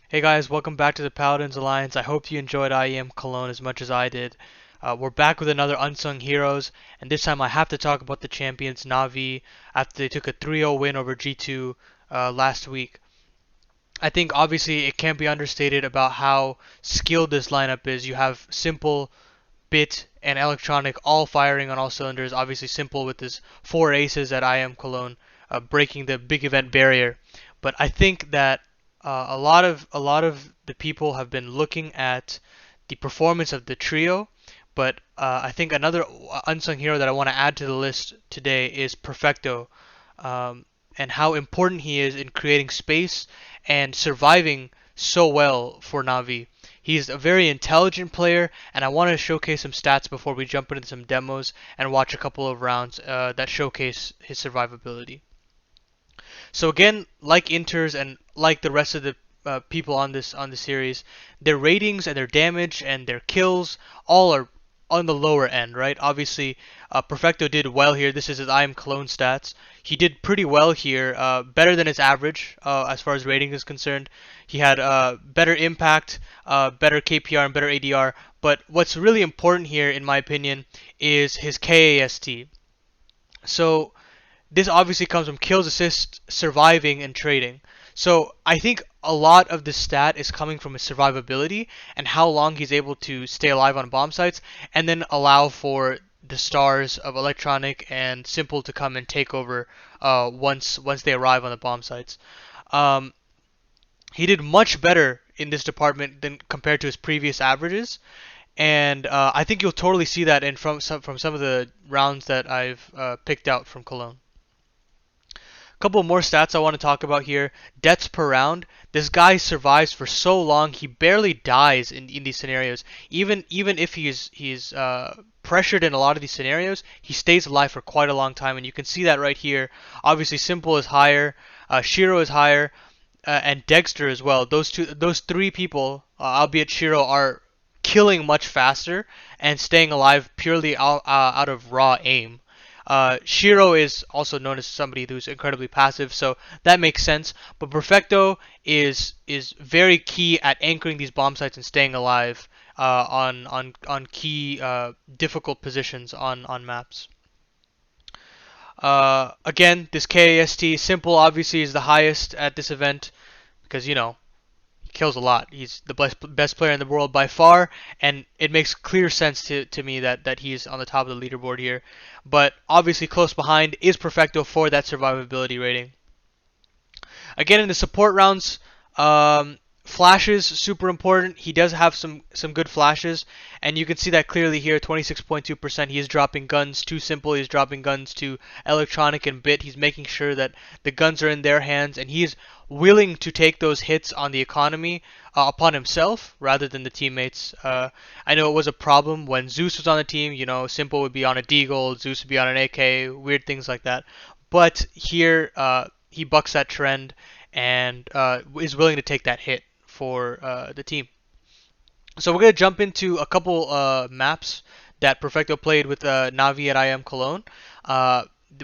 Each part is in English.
Hey guys, welcome back to the Paladins Alliance. I hope you enjoyed IEM Cologne as much as I did. We're back with another Unsung Heroes, and this time I have to talk about the champions, Navi, after they took a 3-0 win over G2 last week. I think obviously it can't be understated about how skilled this lineup is. You have Simple, Bit, and Electronic all firing on all cylinders. Obviously Simple with his 4 aces at IEM Cologne, breaking the big event barrier. But I think that a lot of the people have been looking at the performance of the trio, but I think another unsung hero that I want to add to the list today is Perfecto, and how important he is in creating space and surviving so well for Navi. He's a very intelligent player, and I want to showcase some stats before we jump into some demos and watch a couple of rounds that showcase his survivability. So again, like Inters and like the rest of the people on this series, their ratings and their damage and their kills all are on the lower end, right? Obviously, Perfecto did well here. This is his IM Cologne stats. He did pretty well here, better than his average as far as rating is concerned. He had better impact, better KPR, and better ADR. But what's really important here, in my opinion, is his KAST. So this obviously comes from kills, assists, surviving, and trading. So I think a lot of the stat is coming from his survivability and how long he's able to stay alive on bomb sites, and then allow for the stars of Electronic and Simple to come and take over once they arrive on the bomb sites. Um, he did much better in this department than compared to his previous averages, and I think you'll totally see that in from some of the rounds that I've picked out from Cologne. Couple more stats I want to talk about here. Deaths per round. This guy survives for so long. He barely dies in these scenarios. Even if he's pressured in a lot of these scenarios, he stays alive for quite a long time, and you can see that right here. Obviously, Simple is higher, Shiro is higher, and Dexter as well. Those three people, albeit Shiro, are killing much faster and staying alive purely out of raw aim. Shiro is also known as somebody who's incredibly passive, so that makes sense. But Perfecto is very key at anchoring these bomb sites and staying alive on key difficult positions on maps. Again, this KAST Simple obviously is the highest at this event because he kills a lot. He's the best player in the world by far, and it makes clear sense to me that he's on the top of the leaderboard here. But obviously close behind is Perfecto for that survivability rating. Again, in the support rounds, flashes super important. He does have some good flashes, and you can see that clearly here. 26.2%. He is dropping guns to Simple. He's dropping guns to Electronic and Bit. He's making sure that the guns are in their hands, and he's willing to take those hits on the economy upon himself rather than the teammates. I know it was a problem when Zeus was on the team. Simple would be on a Deagle, Zeus would be on an AK, weird things like that. But here, he bucks that trend and is willing to take that hit for the team. So we're going to jump into a couple maps that Perfecto played with Navi at IEM Cologne.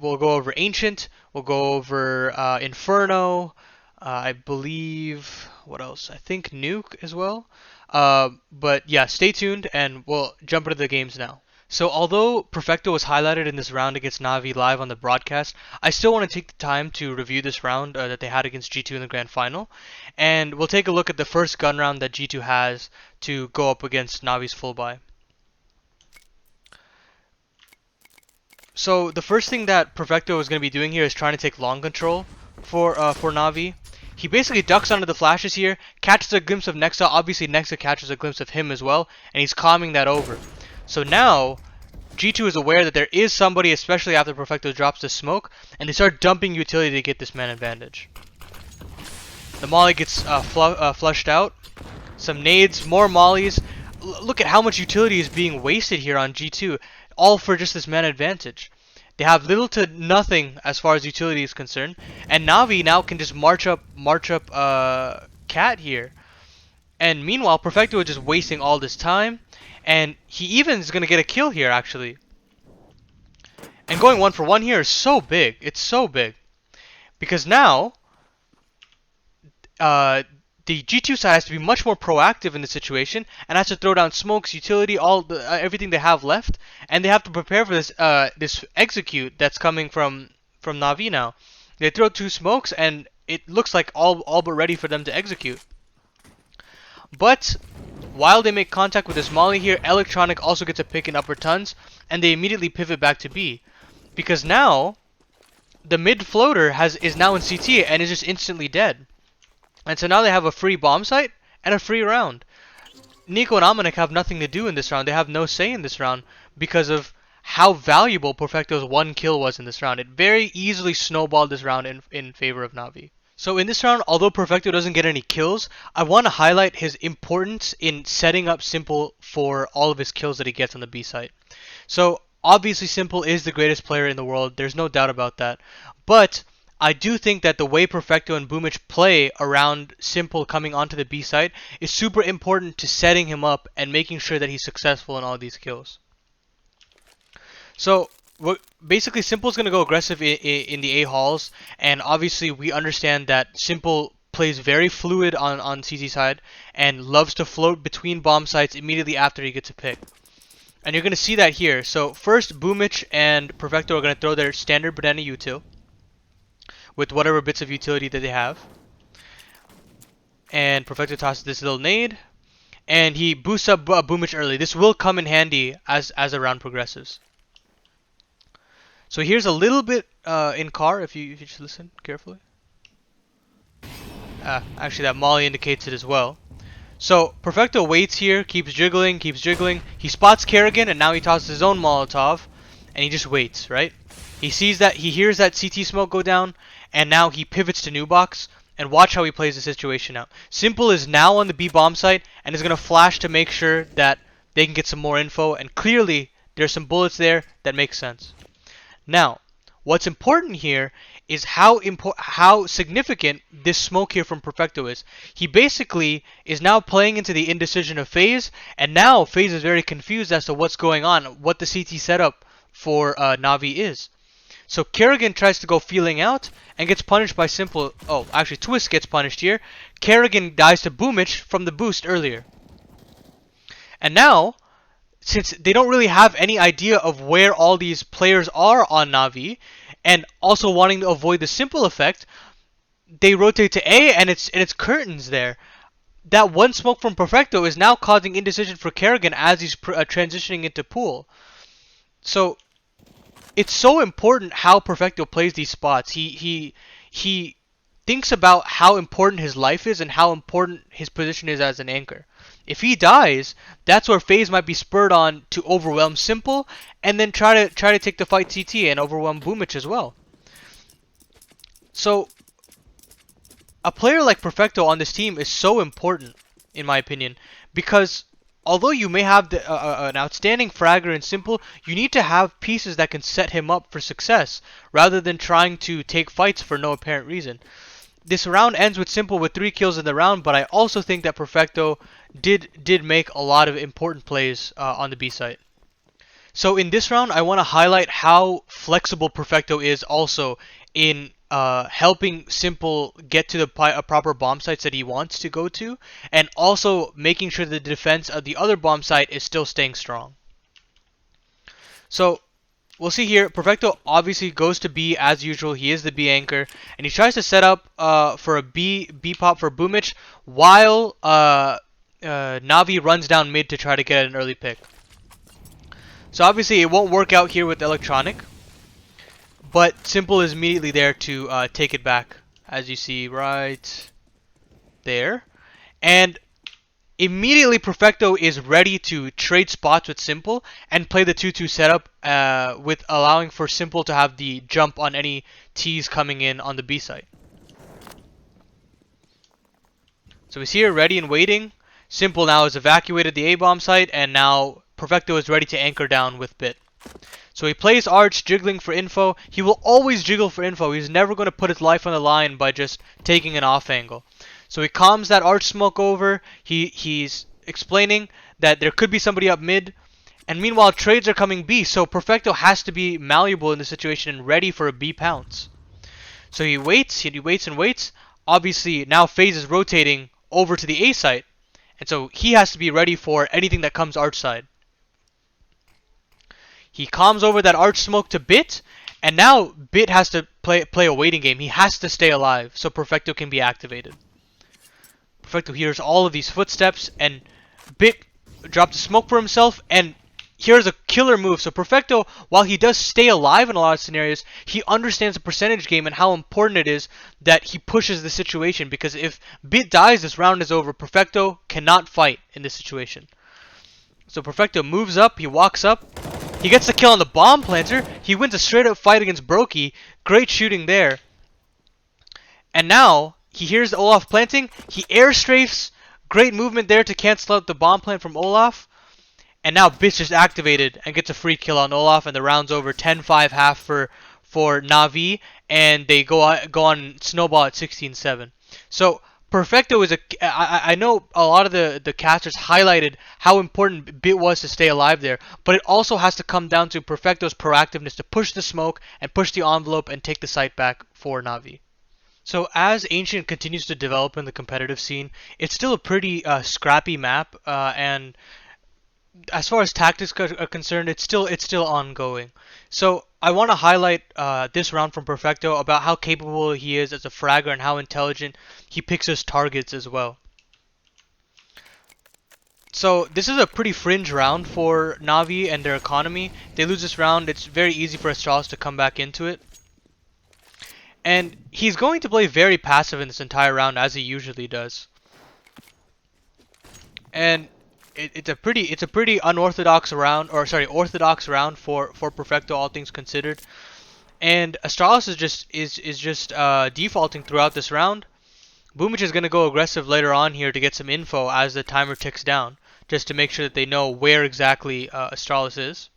We'll go over Ancient, we'll go over Inferno, I believe, what else? I think Nuke as well. But yeah, stay tuned and we'll jump into the games now. So although Perfecto was highlighted in this round against Navi live on the broadcast, I still want to take the time to review this round that they had against G2 in the grand final. And we'll take a look at the first gun round that G2 has to go up against Navi's full buy. So the first thing that Perfecto is going to be doing here is trying to take long control for Navi. He basically ducks under the flashes here, catches a glimpse of Nexa. Obviously Nexa catches a glimpse of him as well, and he's calming that over. So now, G2 is aware that there is somebody, especially after Perfecto drops the smoke, and they start dumping utility to get this man advantage. The molly gets flushed out. Some nades, more mollies. Look at how much utility is being wasted here on G2, all for just this man advantage. They have little to nothing as far as utility is concerned, and Navi now can just march up Cat here. And meanwhile, Perfecto is just wasting all this time. And he even is going to get a kill here, actually. And going 1-for-1 here is so big. It's so big. Because now, the G2 side has to be much more proactive in the situation and has to throw down smokes, utility, everything they have left, and they have to prepare for this execute that's coming from Na'Vi now. They throw 2 smokes and it looks like all but ready for them to execute. But while they make contact with this molly here, Electronic also gets a pick in upper tons, and they immediately pivot back to B, because now the mid floater is now in CT and is just instantly dead. And so now they have a free bomb site and a free round. Nico and Amanek have nothing to do in this round. They have no say in this round because of how valuable Perfecto's 1 kill was in this round. It very easily snowballed this round in favor of Na'Vi. So in this round, although Perfecto doesn't get any kills, I want to highlight his importance in setting up Simple for all of his kills that he gets on the B site. So obviously Simple is the greatest player in the world. There's no doubt about that. But I do think that the way Perfecto and Boomich play around Simple coming onto the B site is super important to setting him up and making sure that he's successful in all these kills. So basically Simple's going to go aggressive in the A halls, and obviously we understand that Simple plays very fluid on CT side and loves to float between bomb sites immediately after he gets a pick. And you're going to see that here. So first Boomich and Perfecto are going to throw their standard banana util with whatever bits of utility that they have. And Perfecto tosses this little nade, and he boosts up Boomich early. This will come in handy as the round progresses. So here's a little bit in car, if you just listen carefully. Actually, that molly indicates it as well. So Perfecto waits here, keeps jiggling. He spots Kerrigan, and now he tosses his own Molotov, and he just waits, right? He sees that, he hears that CT smoke go down, and now he pivots to new box, and watch how he plays the situation out. Simple is now on the B bomb site, and is going to flash to make sure that they can get some more info, and clearly there's some bullets there that make sense. Now, what's important here is how significant this smoke here from Perfecto is. He basically is now playing into the indecision of FaZe, and now FaZe is very confused as to what's going on, what the CT setup for Na'Vi is. So Kerrigan tries to go feeling out and gets punished by Simple. Oh, actually Twist gets punished here. Kerrigan dies to Boomich from the boost earlier. And now, since they don't really have any idea of where all these players are on Na'Vi, and also wanting to avoid the Simple effect, they rotate to A, and it's curtains there. That one smoke from Perfecto is now causing indecision for Kerrigan as he's transitioning into pool. So it's so important how Perfecto plays these spots. He thinks about how important his life is and how important his position is as an anchor. If he dies, that's where FaZe might be spurred on to overwhelm Simple, and then try to take the fight CT and overwhelm Boomich as well. So a player like Perfecto on this team is so important, in my opinion, because although you may have an outstanding fragger in Simple, you need to have pieces that can set him up for success, rather than trying to take fights for no apparent reason. This round ends with Simple with 3 kills in the round, but I also think that Perfecto did make a lot of important plays on the B site. So in this round, I want to highlight how flexible Perfecto is also in helping Simple get to the proper bomb sites that he wants to go to, and also making sure the defense of the other bomb site is still staying strong. So we'll see here, Perfecto obviously goes to B as usual. He is the B anchor, and he tries to set up for a B pop for Boomich, while Na'Vi runs down mid to try to get an early pick. So obviously it won't work out here with Electronic, but Simple is immediately there to take it back, as you see right there. And immediately Perfecto is ready to trade spots with Simple and play the 2-2 setup, with allowing for Simple to have the jump on any T's coming in on the B site. So he's here ready and waiting. Simple now has evacuated the A bomb site, and now Perfecto is ready to anchor down with Bit. So he plays Arch, jiggling for info. He will always jiggle for info. He's never going to put his life on the line by just taking an off angle. So he calms that Arch smoke over. He's explaining that there could be somebody up mid. And meanwhile, trades are coming B. So Perfecto has to be malleable in the situation and ready for a B pounce. So he waits and waits. Obviously, now FaZe is rotating over to the A site. And so he has to be ready for anything that comes arch side. He calms over that arch smoke to Bit, and now Bit has to play a waiting game. He has to stay alive so Perfecto can be activated. Perfecto hears all of these footsteps, and Bit drops a smoke for himself, and here's a killer move. So Perfecto, while he does stay alive in a lot of scenarios, he understands the percentage game and how important it is that he pushes the situation, because if Bit dies, this round is over. Perfecto cannot fight in this situation. So Perfecto moves up, he walks up, he gets the kill on the bomb planter, he wins a straight up fight against Brokey, great shooting there. And now, he hears Olaf planting, he air strafes, great movement there to cancel out the bomb plant from Olaf. And now Bitch is activated and gets a free kill on Olaf, and the round's over. 10-5 half for Na'Vi, and they go on snowball at 16-7. So Perfecto is I know a lot of the casters highlighted how important Bit was to stay alive there, but it also has to come down to Perfecto's proactiveness to push the smoke and push the envelope and take the site back for Na'Vi. So as Ancient continues to develop in the competitive scene, it's still a pretty scrappy map, and as far as tactics are concerned, it's still ongoing. So I want to highlight this round from Perfecto about how capable he is as a fragger and how intelligent he picks his targets as well. So this is a pretty fringe round for Na'Vi and their economy. They lose this round, it's very easy for Astralis to come back into it. And he's going to play very passive in this entire round, as he usually does. And it's a pretty unorthodox round, or sorry, orthodox round for Perfecto, all things considered. And Astralis is just defaulting throughout this round. Boomich is gonna go aggressive later on here to get some info as the timer ticks down, just to make sure that they know where exactly Astralis is.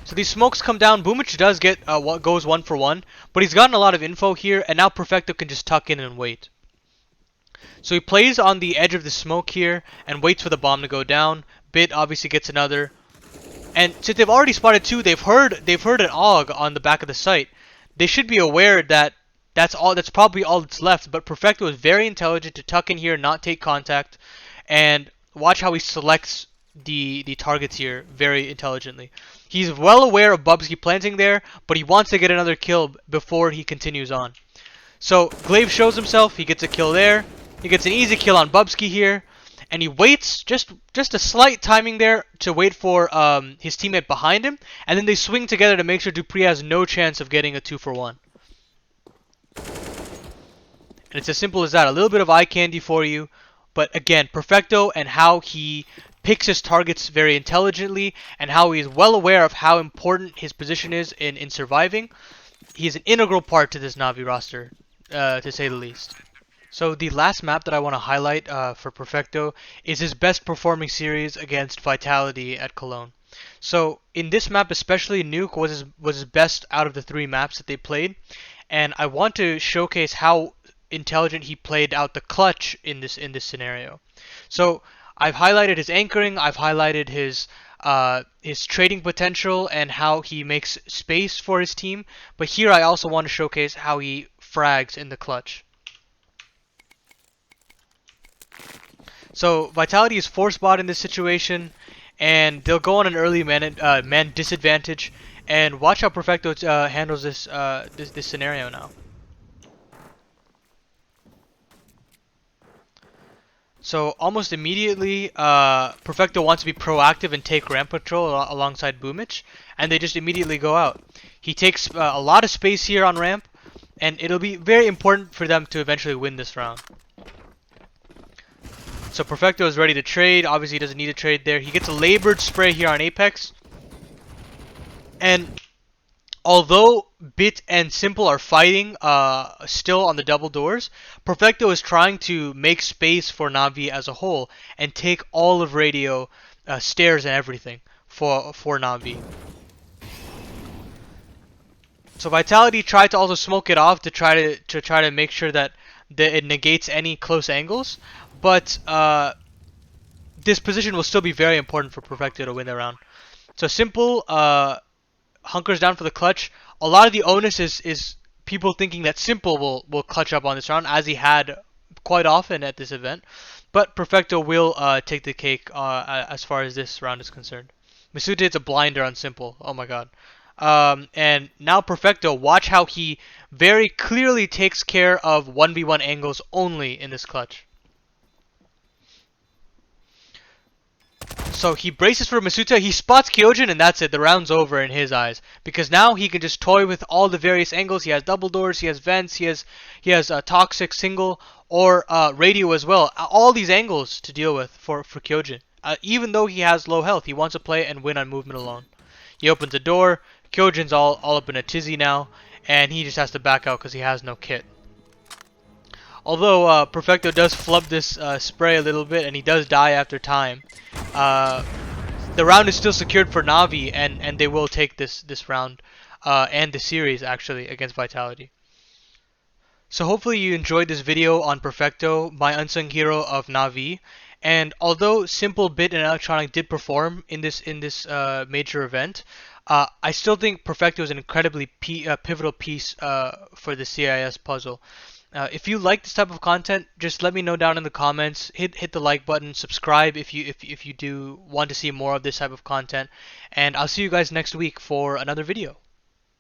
So these smokes come down. Boomich does get what goes 1 for 1, but he's gotten a lot of info here, and now Perfecto can just tuck in and wait. So he plays on the edge of the smoke here and waits for the bomb to go down. Bit obviously gets another, and since they've already spotted 2, they've heard an AUG on the back of the site. They should be aware that that's probably all that's left. But Perfecto is very intelligent to tuck in here, not take contact, and watch how he selects the targets here very intelligently. He's well aware of Bubsky planting there, but he wants to get another kill before he continues on. So Glaive shows himself, he gets a kill there, he gets an easy kill on Bubsky here, and he waits, just a slight timing there to wait for his teammate behind him, and then they swing together to make sure Dupree has no chance of getting a 2 for 1. And it's as simple as that, a little bit of eye candy for you, but again, Perfecto and how he picks his targets very intelligently, and how he is well aware of how important his position is in surviving. He's an integral part to this Na'Vi roster, to say the least. So the last map that I want to highlight for Perfecto is his best performing series against Vitality at Cologne. So in this map especially, Nuke was his best out of the 3 maps that they played, and I want to showcase how intelligent he played out the clutch in this scenario. So I've highlighted his anchoring, I've highlighted his trading potential and how he makes space for his team, but here I also want to showcase how he frags in the clutch. So Vitality is 4 spot in this situation, and they'll go on an early man disadvantage, and watch how Perfecto handles this scenario now. So almost immediately, Perfecto wants to be proactive and take ramp control alongside Boomich, and they just immediately go out. He takes a lot of space here on ramp, and it'll be very important for them to eventually win this round. So Perfecto is ready to trade. Obviously he doesn't need to trade there. He gets a labored spray here on Apex. And although Bit and Simple are fighting still on the double doors, Perfecto is trying to make space for Na'Vi as a whole and take all of radio, stairs and everything for Na'Vi. So Vitality tried to also smoke it off to try to make sure that it negates any close angles, but this position will still be very important for Perfecto to win the round. So Simple hunkers down for the clutch. A lot of the onus is people thinking that Simple will clutch up on this round, as he had quite often at this event. But Perfecto will take the cake as far as this round is concerned. Misute hits a blinder on Simple. Oh my god. And now Perfecto, watch how he very clearly takes care of 1v1 angles only in this clutch. So he braces for Masuta, he spots Kyojin, and that's it. The round's over in his eyes. Because now he can just toy with all the various angles. He has double doors, he has vents, he has a toxic single, or radio as well. All these angles to deal with for Kyojin. Even though he has low health, he wants to play and win on movement alone. He opens a door, Kyojin's all up in a tizzy now, and he just has to back out because he has no kit. Although Perfecto does flub this spray a little bit, and he does die after time, the round is still secured for Navi, and they will take this round and the series actually against Vitality. So hopefully you enjoyed this video on Perfecto, my unsung hero of Navi. And although Simple, Bit, and Electronic did perform in this major event, I still think Perfecto is an incredibly pivotal piece for the CIS puzzle. If you like this type of content, just let me know down in the comments. Hit the like button, subscribe if you do want to see more of this type of content, and I'll see you guys next week for another video.